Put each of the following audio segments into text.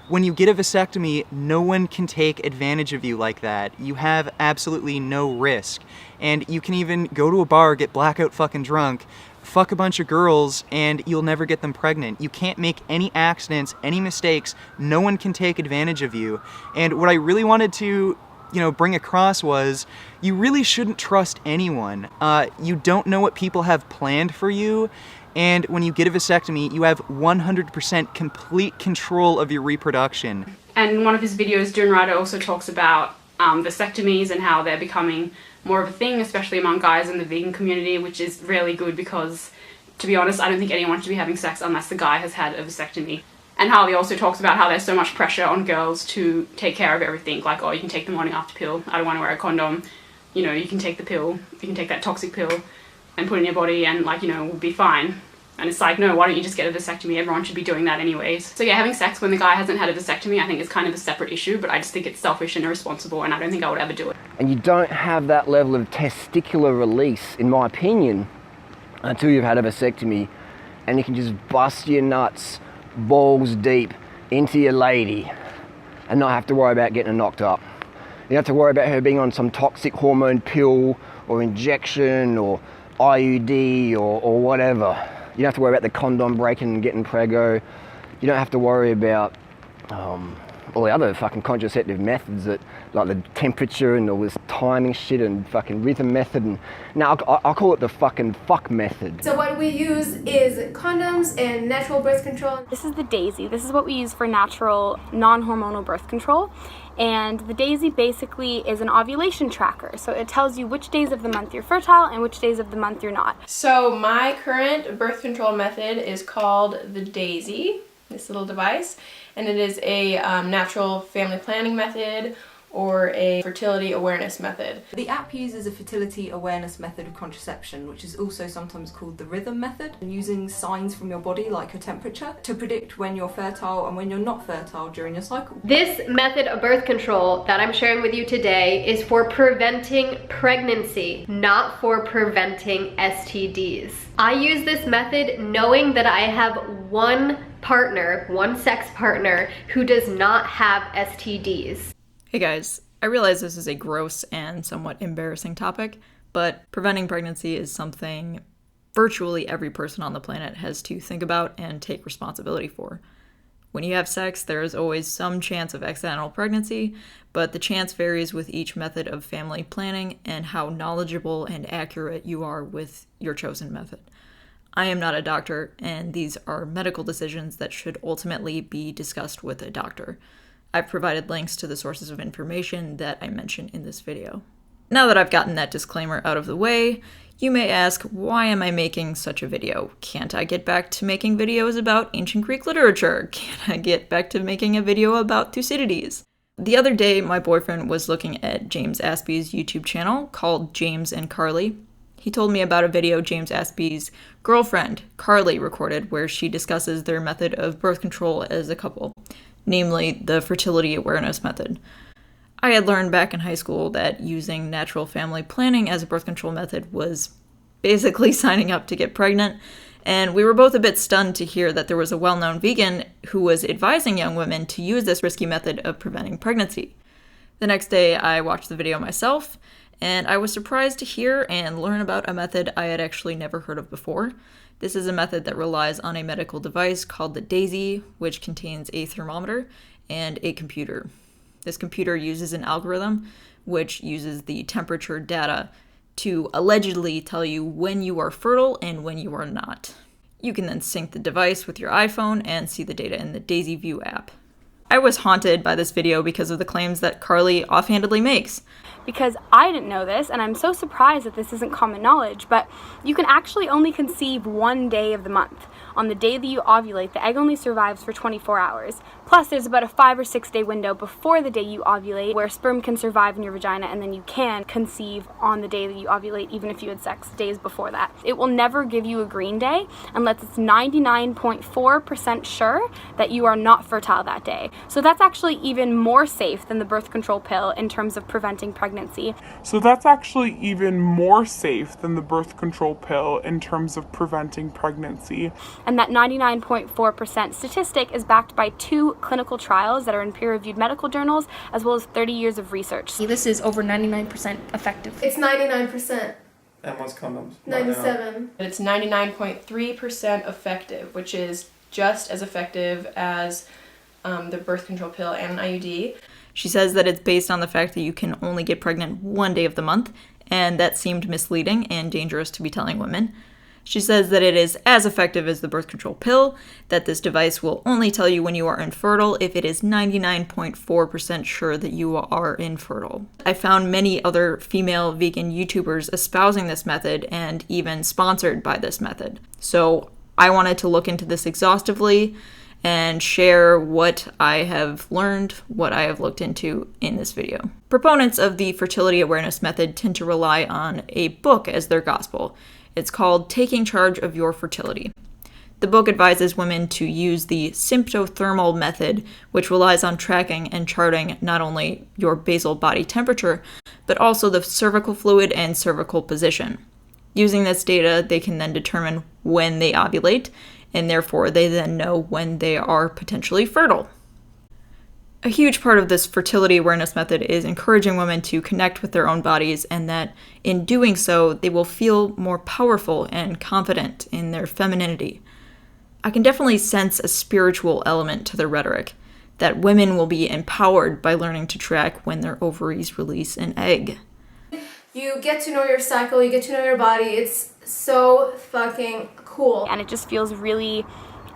When you get a vasectomy, no one can take advantage of you like that. You have absolutely no risk. And you can even go to a bar, get blackout fucking drunk, fuck a bunch of girls, and you'll never get them pregnant. You can't make any accidents, any mistakes. No one can take advantage of you. And what I really wanted to, bring across was you really shouldn't trust anyone. You don't know what people have planned for you. And when you get a vasectomy, you have 100% complete control of your reproduction. And in one of his videos, Dune Rider also talks about vasectomies and how they're becoming more of a thing, especially among guys in the vegan community, which is really good because, to be honest, I don't think anyone should be having sex unless the guy has had a vasectomy. And Harley also talks about how there's so much pressure on girls to take care of everything, like, oh, you can take the morning after pill, I don't want to wear a condom, you can take the pill, you can take that toxic pill and put it in your body and, we'll be fine. And it's like, no, why don't you just get a vasectomy? Everyone should be doing that anyways. So yeah, having sex when the guy hasn't had a vasectomy, I think is kind of a separate issue, but I just think it's selfish and irresponsible, and I don't think I would ever do it. And you don't have that level of testicular release, in my opinion, until you've had a vasectomy, and you can just bust your nuts balls deep into your lady and not have to worry about getting her knocked up. You don't have to worry about her being on some toxic hormone pill or injection or IUD or whatever. You don't have to worry about the condom breaking and getting preggo. You don't have to worry about all the other fucking contraceptive methods that, like the temperature and all this timing shit and fucking rhythm method. And now I'll call it the fucking fuck method. So what we use is condoms and natural birth control. This is the Daisy. This is what we use for natural, non-hormonal birth control. And the Daisy basically is an ovulation tracker. So it tells you which days of the month you're fertile and which days of the month you're not. So my current birth control method is called the Daisy, this little device, and it is a natural family planning method or a fertility awareness method. The app uses a fertility awareness method of contraception, which is also sometimes called the rhythm method, using signs from your body like your temperature to predict when you're fertile and when you're not fertile during your cycle. This method of birth control that I'm sharing with you today is for preventing pregnancy, not for preventing STDs. I use this method knowing that I have one sex partner who does not have STDs. Hey guys, I realize this is a gross and somewhat embarrassing topic, but preventing pregnancy is something virtually every person on the planet has to think about and take responsibility for. When you have sex, there is always some chance of accidental pregnancy, but the chance varies with each method of family planning and how knowledgeable and accurate you are with your chosen method. I am not a doctor, and these are medical decisions that should ultimately be discussed with a doctor. I've provided links to the sources of information that I mentioned in this video. Now that I've gotten that disclaimer out of the way, you may ask, why am I making such a video? Can't I get back to making videos about ancient Greek literature? Can't I get back to making a video about Thucydides? The other day, my boyfriend was looking at James Aspie's YouTube channel called James and Carly. He told me about a video James Aspie's girlfriend, Carly, recorded where she discusses their method of birth control as a couple, namely the fertility awareness method. I had learned back in high school that using natural family planning as a birth control method was basically signing up to get pregnant, and we were both a bit stunned to hear that there was a well-known vegan who was advising young women to use this risky method of preventing pregnancy. The next day, I watched the video myself, and I was surprised to hear and learn about a method I had actually never heard of before. This is a method that relies on a medical device called the Daisy, which contains a thermometer and a computer. This computer uses an algorithm which uses the temperature data to allegedly tell you when you are fertile and when you are not. You can then sync the device with your iPhone and see the data in the Daisy View app. I was haunted by this video because of the claims that Carly offhandedly makes. Because I didn't know this, and I'm so surprised that this isn't common knowledge, but you can actually only conceive one day of the month. On the day that you ovulate, the egg only survives for 24 hours. Plus, there's about a 5 or 6 day window before the day you ovulate where sperm can survive in your vagina, and then you can conceive on the day that you ovulate, even if you had sex days before that. It will never give you a green day unless it's 99.4% sure that you are not fertile that day. So that's actually even more safe than the birth control pill in terms of preventing pregnancy. So that's actually even more safe than the birth control pill in terms of preventing pregnancy. and that 99.4% statistic is backed by 2 clinical trials that are in peer-reviewed medical journals, as well as 30 years of research. This is over 99% effective. It's 99%. And what's condoms? 97. It's 99.3% effective, which is just as effective as the birth control pill and an IUD. She says that it's based on the fact that you can only get pregnant one day of the month, and that seemed misleading and dangerous to be telling women. She says that it is as effective as the birth control pill, that this device will only tell you when you are infertile if it is 99.4% sure that you are infertile. I found many other female vegan YouTubers espousing this method and even sponsored by this method. So I wanted to look into this exhaustively and share what I have learned, what I have looked into in this video. Proponents of the fertility awareness method tend to rely on a book as their gospel. It's called Taking Charge of Your Fertility. The book advises women to use the symptom-thermal method, which relies on tracking and charting not only your basal body temperature, but also the cervical fluid and cervical position. Using this data, they can then determine when they ovulate, and therefore they then know when they are potentially fertile. A huge part of this fertility awareness method is encouraging women to connect with their own bodies, and that in doing so, they will feel more powerful and confident in their femininity. I can definitely sense a spiritual element to the rhetoric, that women will be empowered by learning to track when their ovaries release an egg. You get to know your cycle, you get to know your body. It's so fucking cool. And it just feels really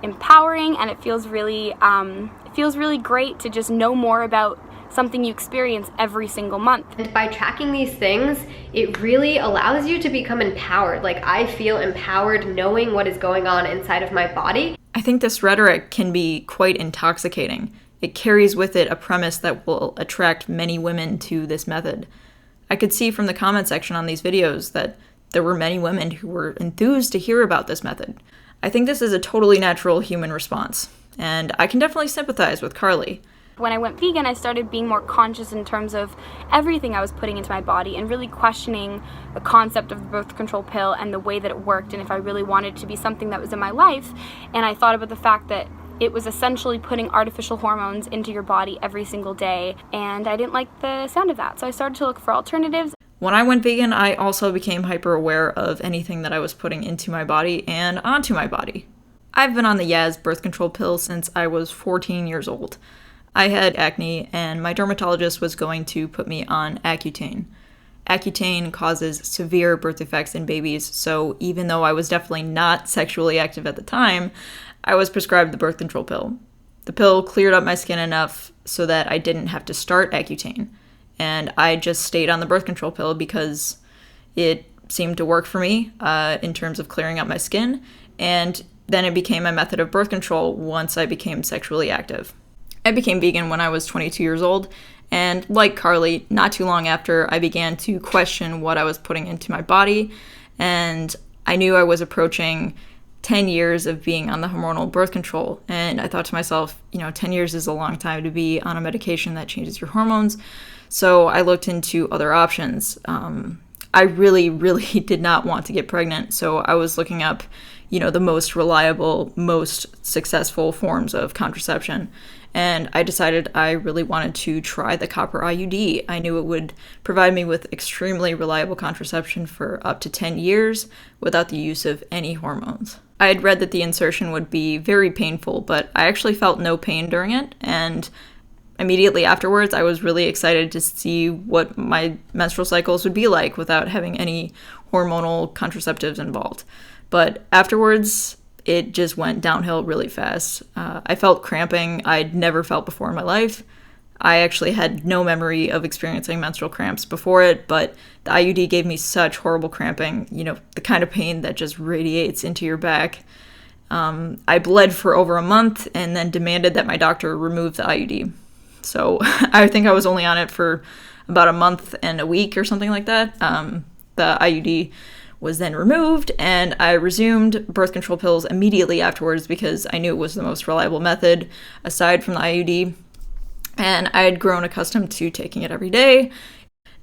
empowering, and it feels really great to just know more about something you experience every single month. And by tracking these things, it really allows you to become empowered. Like, I feel empowered knowing what is going on inside of my body. I think this rhetoric can be quite intoxicating. It carries with it a premise that will attract many women to this method. I could see from the comment section on these videos that there were many women who were enthused to hear about this method. I think this is a totally natural human response, and I can definitely sympathize with Carly. When I went vegan, I started being more conscious in terms of everything I was putting into my body and really questioning the concept of the birth control pill and the way that it worked, and if I really wanted it to be something that was in my life. And I thought about the fact that it was essentially putting artificial hormones into your body every single day, and I didn't like the sound of that, so I started to look for alternatives. When I went vegan, I also became hyper aware of anything that I was putting into my body and onto my body. I've been on the Yaz birth control pill since I was 14 years old. I had acne, and my dermatologist was going to put me on Accutane. Accutane causes severe birth defects in babies, so even though I was definitely not sexually active at the time, I was prescribed the birth control pill. The pill cleared up my skin enough so that I didn't have to start Accutane, and I just stayed on the birth control pill because it seemed to work for me in terms of clearing up my skin, and then it became my method of birth control once I became sexually active. I became vegan when I was 22 years old, and like Carly, not too long after, I began to question what I was putting into my body, and I knew I was approaching 10 years of being on the hormonal birth control, and I thought to myself, 10 years is a long time to be on a medication that changes your hormones, so I looked into other options. I really, really did not want to get pregnant, so I was looking up, the most reliable, most successful forms of contraception. And I decided I really wanted to try the copper IUD. I knew it would provide me with extremely reliable contraception for up to 10 years without the use of any hormones. I had read that the insertion would be very painful, but I actually felt no pain during it, and immediately afterwards I was really excited to see what my menstrual cycles would be like without having any hormonal contraceptives involved. But afterwards, it just went downhill really fast. I felt cramping I'd never felt before in my life. I actually had no memory of experiencing menstrual cramps before it, but the IUD gave me such horrible cramping, the kind of pain that just radiates into your back. I bled for over a month and then demanded that my doctor remove the IUD. So I think I was only on it for about a month and a week or something like that. The IUD was then removed, and I resumed birth control pills immediately afterwards because I knew it was the most reliable method aside from the IUD, and I had grown accustomed to taking it every day,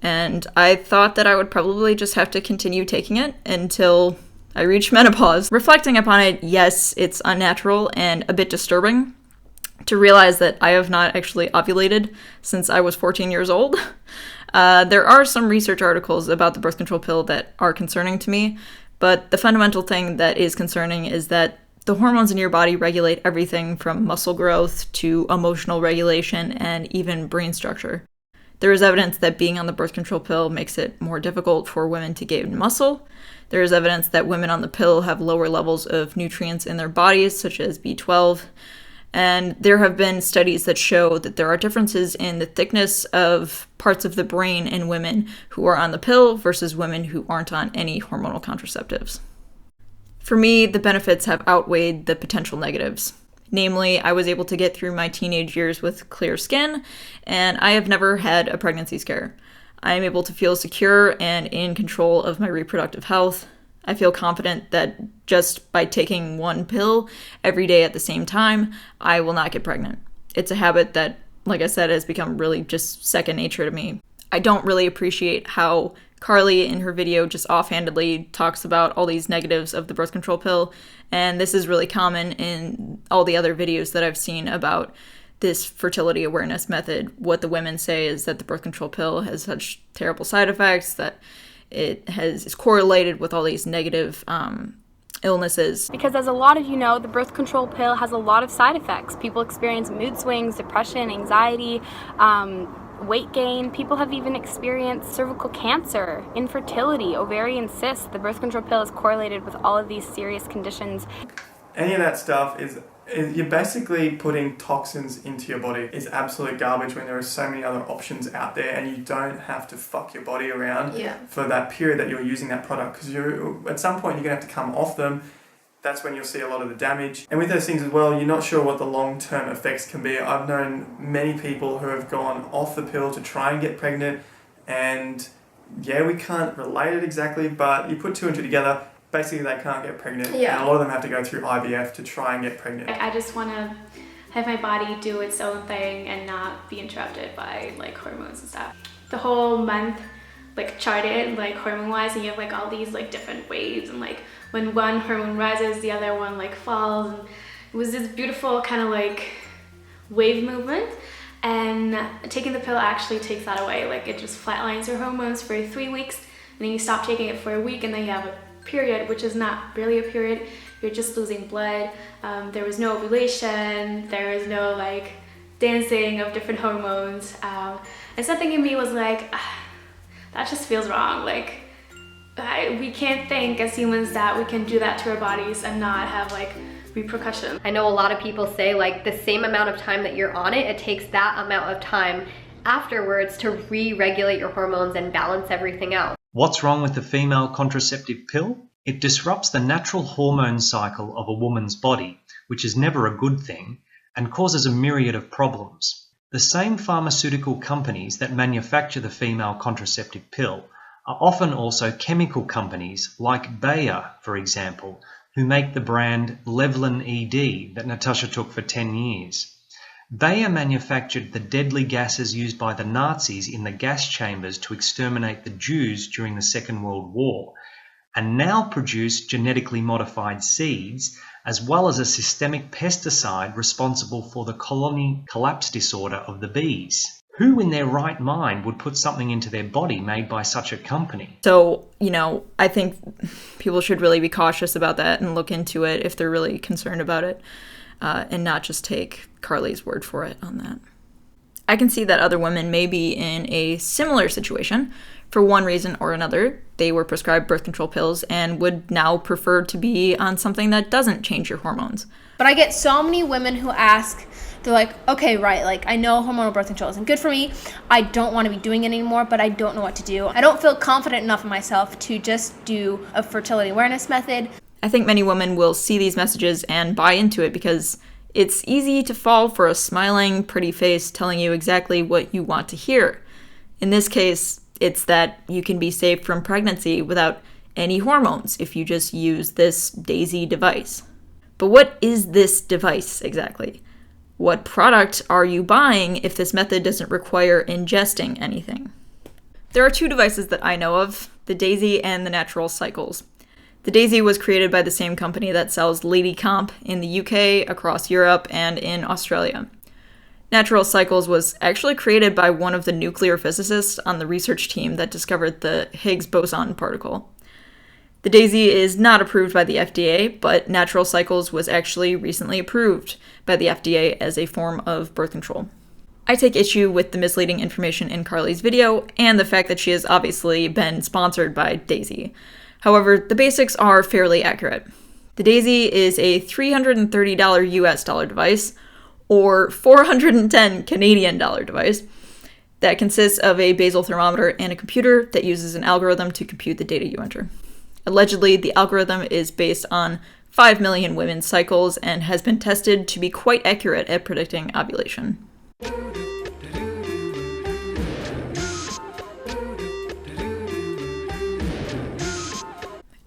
and I thought that I would probably just have to continue taking it until I reached menopause. Reflecting upon it, yes, it's unnatural and a bit disturbing to realize that I have not actually ovulated since I was 14 years old. There are some research articles about the birth control pill that are concerning to me, but the fundamental thing that is concerning is that the hormones in your body regulate everything from muscle growth to emotional regulation and even brain structure. There is evidence that being on the birth control pill makes it more difficult for women to gain muscle. There is evidence that women on the pill have lower levels of nutrients in their bodies, such as B12. And there have been studies that show that there are differences in the thickness of parts of the brain in women who are on the pill versus women who aren't on any hormonal contraceptives. For me, the benefits have outweighed the potential negatives. Namely, I was able to get through my teenage years with clear skin, and I have never had a pregnancy scare. I am able to feel secure and in control of my reproductive health. I feel confident that just by taking one pill every day at the same time, I will not get pregnant. It's a habit that, like I said, has become really just second nature to me. I don't really appreciate how Carly in her video just offhandedly talks about all these negatives of the birth control pill, and this is really common in all the other videos that I've seen about this fertility awareness method. What the women say is that the birth control pill has such terrible side effects, that is correlated with all these negative illnesses. Because as a lot of you know, the birth control pill has a lot of side effects. People experience mood swings, depression, anxiety, weight gain. People have even experienced cervical cancer, infertility, ovarian cysts. The birth control pill is correlated with all of these serious conditions. Any of that stuff is you're basically putting toxins into your body. It's absolute garbage when there are so many other options out there, and you don't have to fuck your body around for that period that you're using that product, because at some point you're going to have to come off them. That's when you'll see a lot of the damage. And with those things as well, you're not sure what the long-term effects can be. I've known many people who have gone off the pill to try and get pregnant, and yeah, we can't relate it exactly, but you put two and two together, basically they can't get pregnant. And a lot of them have to go through IVF to try and get pregnant. I just want to have my body do its own thing and not be interrupted by like hormones and stuff. The whole month like charted like hormone wise, and you have like all these like different waves, and like when one hormone rises the other one like falls, and it was this beautiful kind of like wave movement. And taking the pill actually takes that away. Like it just flatlines your hormones for 3 weeks, and then you stop taking it for a week, and then you have a period, which is not really a period. You're just losing blood. There was no ovulation. There was no like dancing of different hormones. And something in me was like, that just feels wrong. Like we can't think as humans that we can do that to our bodies and not have like repercussions. I know a lot of people say like the same amount of time that you're on it, it takes that amount of time afterwards to re-regulate your hormones and balance everything out. What's wrong with the female contraceptive pill? It disrupts the natural hormone cycle of a woman's body, which is never a good thing, and causes a myriad of problems. The same pharmaceutical companies that manufacture the female contraceptive pill are often also chemical companies like Bayer, for example, who make the brand Levlin ED that Natasha took for 10 years. Bayer manufactured the deadly gases used by the Nazis in the gas chambers to exterminate the Jews during the Second World War, and now produce genetically modified seeds, as well as a systemic pesticide responsible for the colony collapse disorder of the bees. Who in their right mind would put something into their body made by such a company? So, I think people should really be cautious about that and look into it if they're really concerned about it. And not just take Carly's word for it on that. I can see that other women may be in a similar situation. For one reason or another, they were prescribed birth control pills and would now prefer to be on something that doesn't change your hormones. But I get so many women who ask, they're like, okay, right, like I know hormonal birth control isn't good for me. I don't want to be doing it anymore, but I don't know what to do. I don't feel confident enough in myself to just do a fertility awareness method. I think many women will see these messages and buy into it because it's easy to fall for a smiling, pretty face telling you exactly what you want to hear. In this case, it's that you can be saved from pregnancy without any hormones if you just use this Daisy device. But what is this device exactly? What product are you buying if this method doesn't require ingesting anything? There are two devices that I know of, the Daisy and the Natural Cycles. The Daisy was created by the same company that sells Lady Comp in the UK, across Europe, and in Australia. Natural Cycles was actually created by one of the nuclear physicists on the research team that discovered the Higgs boson particle. The Daisy is not approved by the FDA, but Natural Cycles was actually recently approved by the FDA as a form of birth control. I take issue with the misleading information in Carly's video and the fact that she has obviously been sponsored by Daisy. However, the basics are fairly accurate. The Daisy is a $330 US dollar device, or $410 Canadian dollar device, that consists of a basal thermometer and a computer that uses an algorithm to compute the data you enter. Allegedly, the algorithm is based on 5 million women's cycles and has been tested to be quite accurate at predicting ovulation.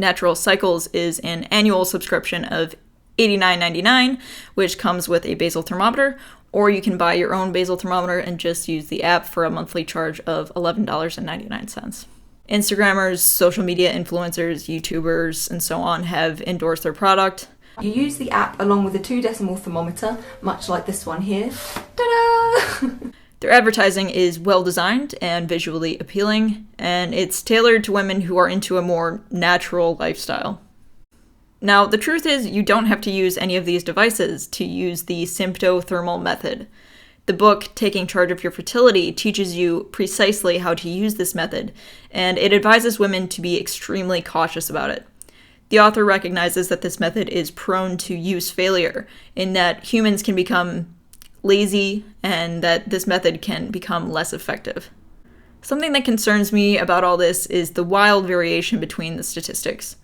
Natural Cycles is an annual subscription of $89.99, which comes with a basal thermometer, or you can buy your own basal thermometer and just use the app for a monthly charge of $11.99. Instagrammers, social media influencers, YouTubers, and so on have endorsed their product. You use the app along with a 2-decimal thermometer, much like this one here. Ta-da! Their advertising is well designed and visually appealing, and it's tailored to women who are into a more natural lifestyle. Now, the truth is, you don't have to use any of these devices to use the symptom-thermal method. The book, Taking Charge of Your Fertility, teaches you precisely how to use this method, and it advises women to be extremely cautious about it. The author recognizes that this method is prone to use failure, in that humans can become lazy and that this method can become less effective. Something that concerns me about all this is the wild variation between the statistics.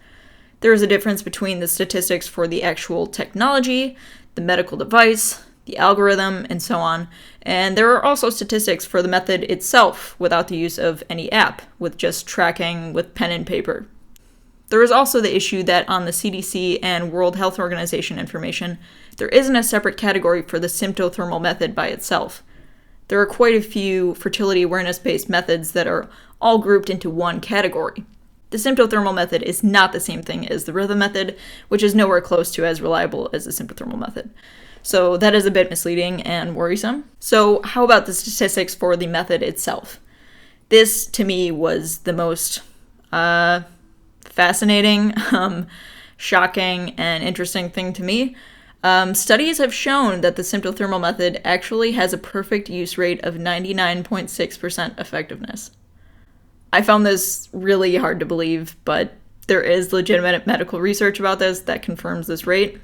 There is a difference between the statistics for the actual technology, the medical device, the algorithm, and so on, and there are also statistics for the method itself without the use of any app, with just tracking with pen and paper. There is also the issue that on the CDC and World Health Organization information, there isn't a separate category for the symptom-thermal method by itself. There are quite a few fertility awareness-based methods that are all grouped into one category. The symptom-thermal method is not the same thing as the rhythm method, which is nowhere close to as reliable as the symptom-thermal method. So that is a bit misleading and worrisome. So how about the statistics for the method itself? This, to me, was the most fascinating, shocking, and interesting thing to me. Studies have shown that the symptom-thermal method actually has a perfect use rate of 99.6% effectiveness. I found this really hard to believe, but there is legitimate medical research about this that confirms this rate.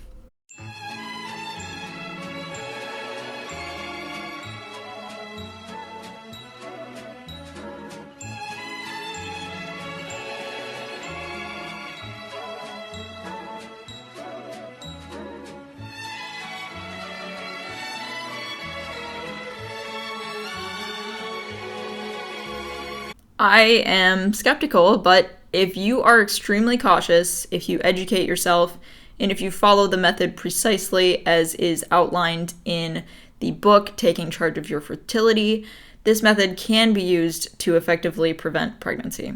I am skeptical, but if you are extremely cautious, if you educate yourself, and if you follow the method precisely as is outlined in the book, Taking Charge of Your Fertility, this method can be used to effectively prevent pregnancy.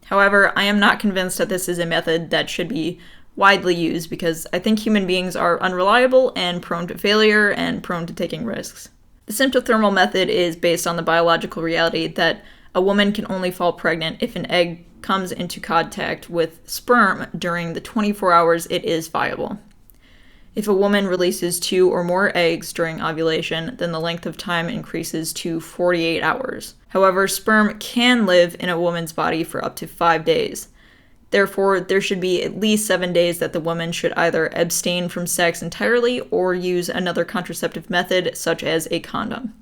However, I am not convinced that this is a method that should be widely used because I think human beings are unreliable and prone to failure and prone to taking risks. The symptom-thermal method is based on the biological reality that a woman can only fall pregnant if an egg comes into contact with sperm during the 24 hours it is viable. If a woman releases 2 or more eggs during ovulation, then the length of time increases to 48 hours. However, sperm can live in a woman's body for up to 5 days. Therefore, there should be at least 7 days that the woman should either abstain from sex entirely or use another contraceptive method, such as a condom.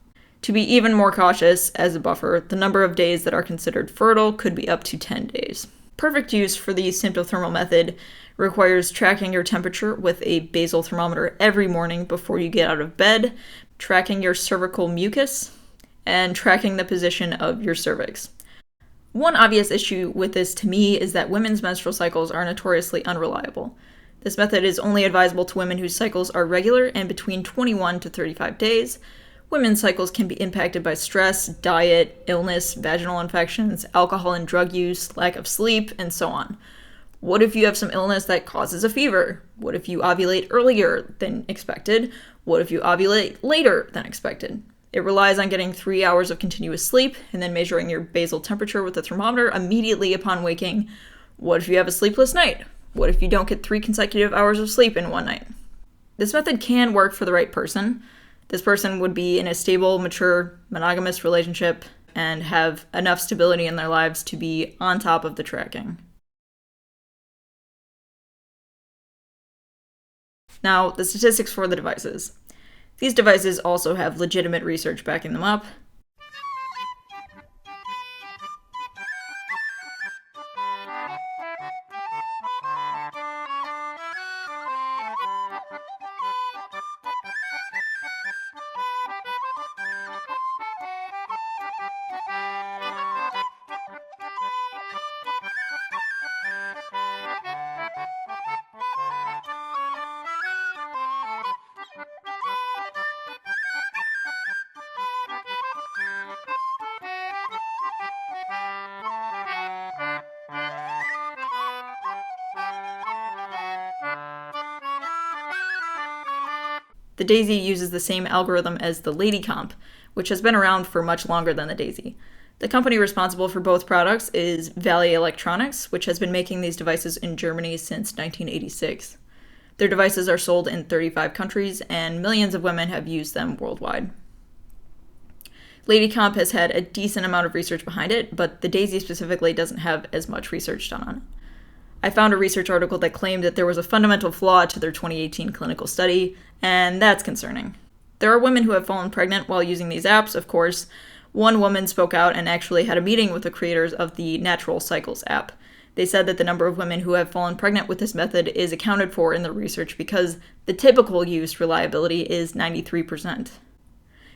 To be even more cautious, as a buffer, the number of days that are considered fertile could be up to 10 days. Perfect use for the symptom-thermal method requires tracking your temperature with a basal thermometer every morning before you get out of bed, tracking your cervical mucus, and tracking the position of your cervix. One obvious issue with this to me is that women's menstrual cycles are notoriously unreliable. This method is only advisable to women whose cycles are regular and between 21 to 35 days. Women's cycles can be impacted by stress, diet, illness, vaginal infections, alcohol and drug use, lack of sleep, and so on. What if you have some illness that causes a fever? What if you ovulate earlier than expected? What if you ovulate later than expected? It relies on getting 3 hours of continuous sleep and then measuring your basal temperature with a thermometer immediately upon waking. What if you have a sleepless night? What if you don't get 3 consecutive hours of sleep in one night? This method can work for the right person. This person would be in a stable, mature, monogamous relationship and have enough stability in their lives to be on top of the tracking. Now, the statistics for the devices. These devices also have legitimate research backing them up. The Daisy uses the same algorithm as the Lady Comp, which has been around for much longer than the Daisy. The company responsible for both products is Valley Electronics, which has been making these devices in Germany since 1986. Their devices are sold in 35 countries, and millions of women have used them worldwide. Lady Comp has had a decent amount of research behind it, but the Daisy specifically doesn't have as much research done on it. I found a research article that claimed that there was a fundamental flaw to their 2018 clinical study, and that's concerning. There are women who have fallen pregnant while using these apps, of course. One woman spoke out and actually had a meeting with the creators of the Natural Cycles app. They said that the number of women who have fallen pregnant with this method is accounted for in the research because the typical use reliability is 93%.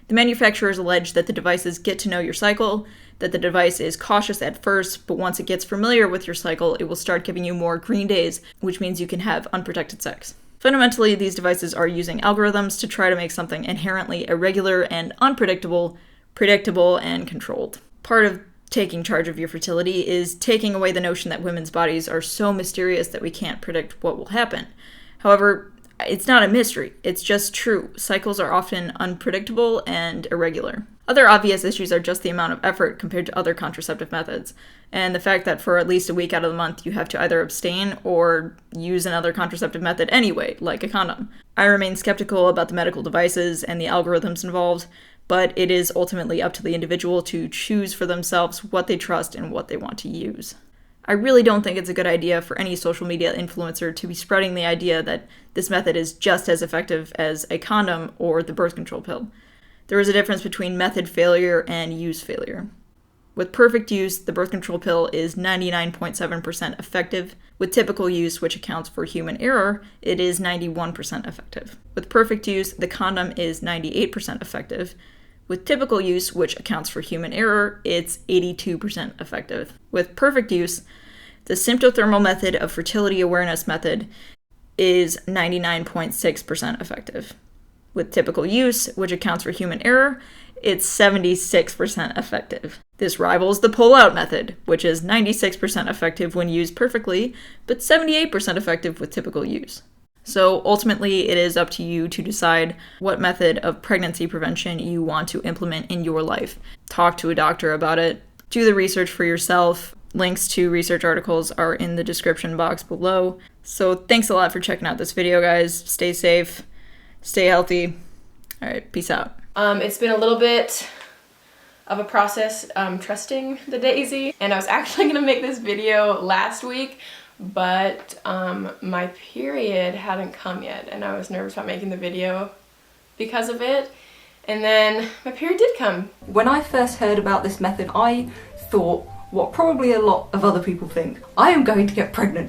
The manufacturers allege that the devices get to know your cycle, that the device is cautious at first, but once it gets familiar with your cycle, it will start giving you more green days, which means you can have unprotected sex. Fundamentally, these devices are using algorithms to try to make something inherently irregular and unpredictable, predictable and controlled. Part of taking charge of your fertility is taking away the notion that women's bodies are so mysterious that we can't predict what will happen. However, it's not a mystery, it's just true. Cycles are often unpredictable and irregular. Other obvious issues are just the amount of effort compared to other contraceptive methods, and the fact that for at least a week out of the month you have to either abstain or use another contraceptive method anyway, like a condom. I remain skeptical about the medical devices and the algorithms involved, but it is ultimately up to the individual to choose for themselves what they trust and what they want to use. I really don't think it's a good idea for any social media influencer to be spreading the idea that this method is just as effective as a condom or the birth control pill. There is a difference between method failure and use failure. With perfect use, the birth control pill is 99.7% effective. With typical use, which accounts for human error, it is 91% effective. With perfect use, the condom is 98% effective. With typical use, which accounts for human error, it's 82% effective. With perfect use, the symptom-thermal method of fertility awareness method is 99.6% effective. With typical use, which accounts for human error, it's 76% effective. This rivals the pull-out method, which is 96% effective when used perfectly, but 78% effective with typical use. So ultimately, it is up to you to decide what method of pregnancy prevention you want to implement in your life. Talk to a doctor about it. Do the research for yourself. Links to research articles are in the description box below. So thanks a lot for checking out this video, guys. Stay safe. Stay healthy. All right, peace out. It's been a little bit of a process trusting the Daisy, and I was actually gonna make this video last week, but my period hadn't come yet, and I was nervous about making the video because of it, and then my period did come. When I first heard about this method, I thought what probably a lot of other people think: I am going to get pregnant.